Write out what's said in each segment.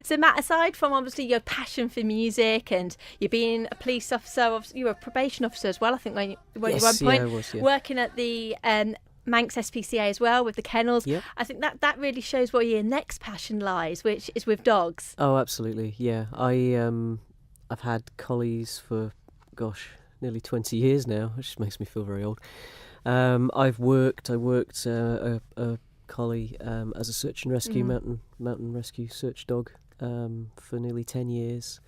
So Matt, aside from obviously your passion for music and you being a police officer, obviously you were a probation officer as well, I think, when you were at one Yes, yeah, point, I was, yeah. working at the Manx SPCA as well with the kennels. Yep. I think that really shows where your next passion lies, which is with dogs. Oh, absolutely, yeah. I've had Collies for, gosh, nearly 20 years now, which makes me feel very old. I worked a collie as a search and rescue mountain rescue search dog for nearly 10 years.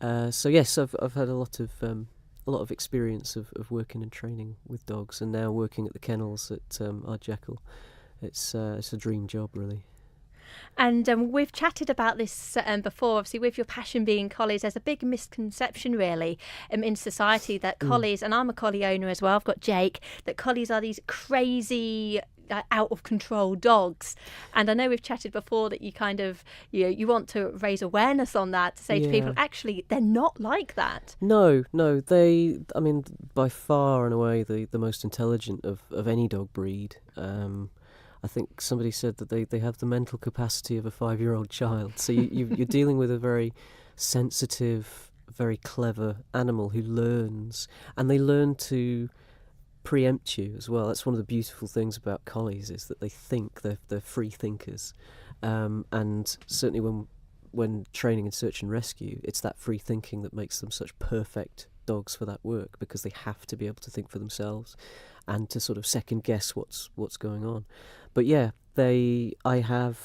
So yes, I've had a lot of experience of working and training with dogs, and now working at the kennels at Ardjackal. It's a dream job, really. And we've chatted about this before. Obviously, with your passion being collies, there's a big misconception, really, in society that collies, and I'm a collie owner as well, I've got Jake, that collies are these crazy, out of control dogs. And I know we've chatted before that you kind of, you want to raise awareness on that, to say to people, actually, they're not like that. No, I mean, by far and away the most intelligent of any dog breed. I think somebody said that they have the mental capacity of a 5-year-old child. So you're dealing with a very sensitive, very clever animal who learns, and they learn to preempt you as well. That's one of the beautiful things about collies, is that they think, they're free thinkers, and certainly when training in search and rescue, it's that free thinking that makes them such perfect dogs for that work, because they have to be able to think for themselves and to sort of second guess what's going on. But yeah, I'm on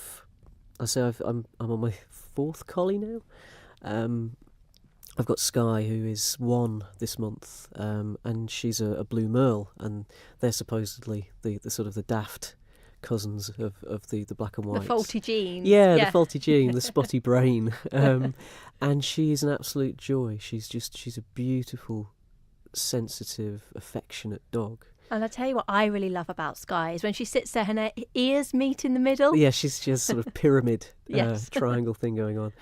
my 4th collie now. I've got Sky, who is 1 this month, and she's a blue merle, and they're supposedly the sort of the daft cousins of the black and white. The faulty genes. Yeah, the faulty gene, the spotty brain. And she's an absolute joy. She's a beautiful, sensitive, affectionate dog. And I tell you what I really love about Sky is when she sits there and her ears meet in the middle. Yeah, she has sort of pyramid Yes. triangle thing going on.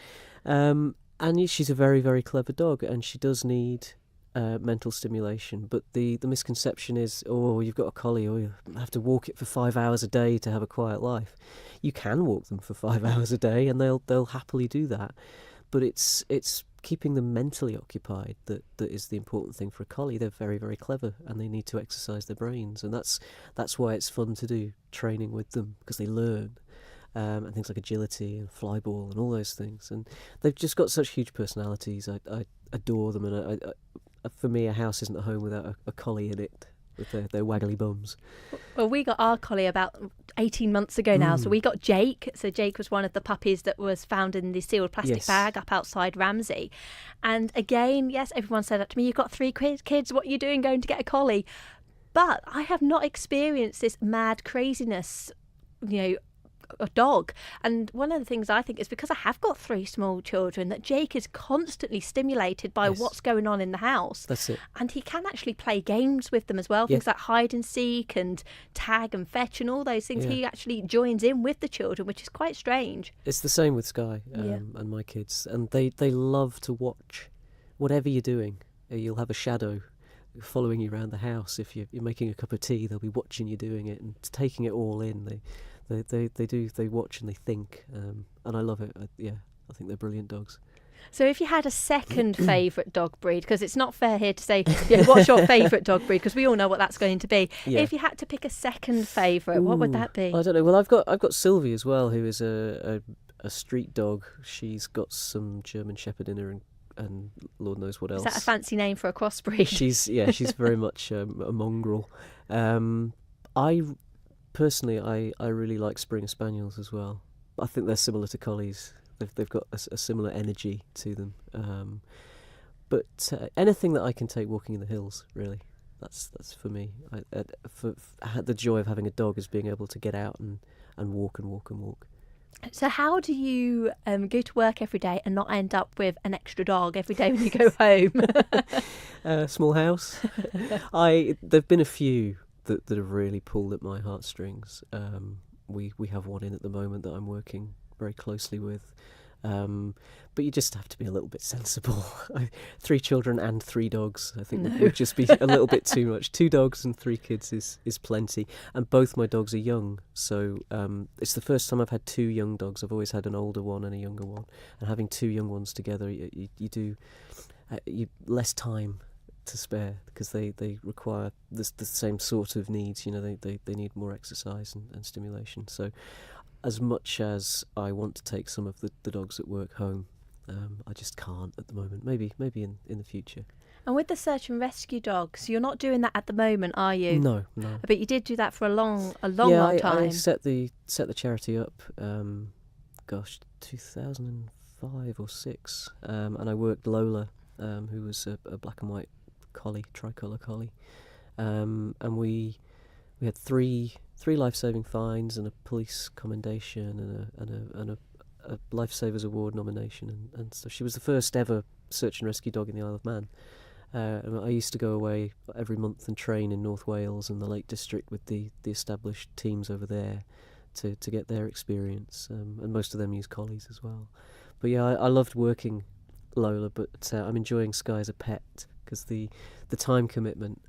And she's a very, very clever dog, and she does need mental stimulation. But the misconception is, you've got a collie, or you have to walk it for 5 hours a day to have a quiet life. You can walk them for 5 hours a day, and they'll happily do that. But it's keeping them mentally occupied that is the important thing for a collie. They're very, very clever, and they need to exercise their brains, and that's why it's fun to do training with them, because they learn. And things like agility and flyball and all those things, and they've just got such huge personalities. I adore them, and for me, a house isn't a home without a collie in it with their waggly bums. Well, we got our collie about 18 months ago now, so we got Jake. So Jake was one of the puppies that was found in the sealed plastic bag up outside Ramsey. And again, yes, everyone said that to me, you've got 3 kids, what are you doing going to get a collie? But I have not experienced this mad craziness, a dog. And one of the things I think is because I have got 3 small children, that Jake is constantly stimulated by what's going on in the house. That's it. And he can actually play games with them as well, things like hide and seek and tag and fetch and all those things. He actually joins in with the children, which is quite strange. It's the same with Sky and my kids, and they love to watch whatever you're doing. You'll have a shadow following you around the house. If you're making a cup of tea, they'll be watching you doing it and taking it all in. They watch and they think, and I love it. I think they're brilliant dogs. So if you had a second favourite dog breed, because it's not fair here to say, what's your favourite dog breed, because we all know what that's going to be. Yeah. If you had to pick a second favourite, what would that be? I don't know. Well, I've got Sylvie as well, who is a street dog. She's got some German Shepherd in her, and Lord knows what else. Is that a fancy name for a crossbreed? She's very much a mongrel. Personally, I really like Springer Spaniels as well. I think they're similar to Collies. They've got a similar energy to them. But anything that I can take walking in the hills, really, that's for me. I had the joy of having a dog is being able to get out and walk and walk and walk. So how do you go to work every day and not end up with an extra dog every day when you go home? Small house. There've been a few that have really pulled at my heartstrings. We have one in at the moment that I'm working very closely with. But you just have to be a little bit sensible. 3 children and 3 dogs, I think would just be a little bit too much. 2 dogs and 3 kids is plenty. And both my dogs are young, so it's the first time I've had 2 young dogs. I've always had an older one and a younger one. And having 2 young ones together, you do less time to spare, because they require the same sort of needs. They need more exercise and stimulation. So as much as I want to take some of the dogs at work home, I just can't at the moment. Maybe in the future. And with the search and rescue dogs, you're not doing that at the moment, are you? No. But you did do that for a long time. I set the charity up, 2005 or 6, and I worked Lola, who was a black and white collie, tricolour collie, and we had three life-saving fines and a police commendation and a Lifesavers Award nomination, and so she was the first ever search and rescue dog in the Isle of Man. I used to go away every month and train in North Wales and the Lake District with the established teams over there to get their experience, and most of them use collies as well. But yeah, I loved working Lola, but I'm enjoying Sky as a pet, because the time commitment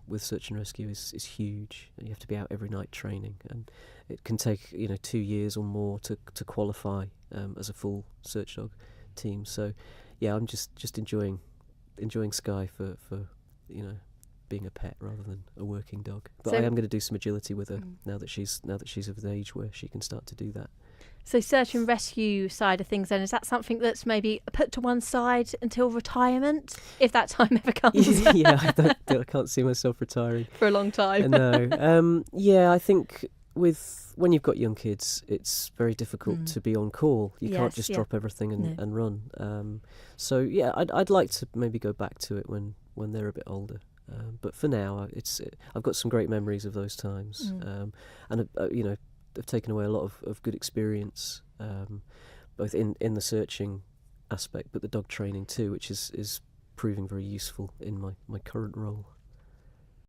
with search and rescue is huge. You have to be out every night training, and it can take 2 years or more to qualify as a full search dog team. So yeah, I'm just enjoying Sky for being a pet rather than a working dog. But I am going to do some agility with her now that she's of the age where she can start to do that. So search and rescue side of things, then, is that something that's maybe put to one side until retirement, if that time ever comes? Yeah, I can't see myself retiring for a long time. No. Yeah, I think when you've got young kids, it's very difficult to be on call. You can't just drop everything and run. So yeah, I'd like to maybe go back to it when they're a bit older. But for now, I've got some great memories of those times, and I've taken away a lot of good experience, both in the searching aspect, but the dog training too, which is proving very useful in my current role.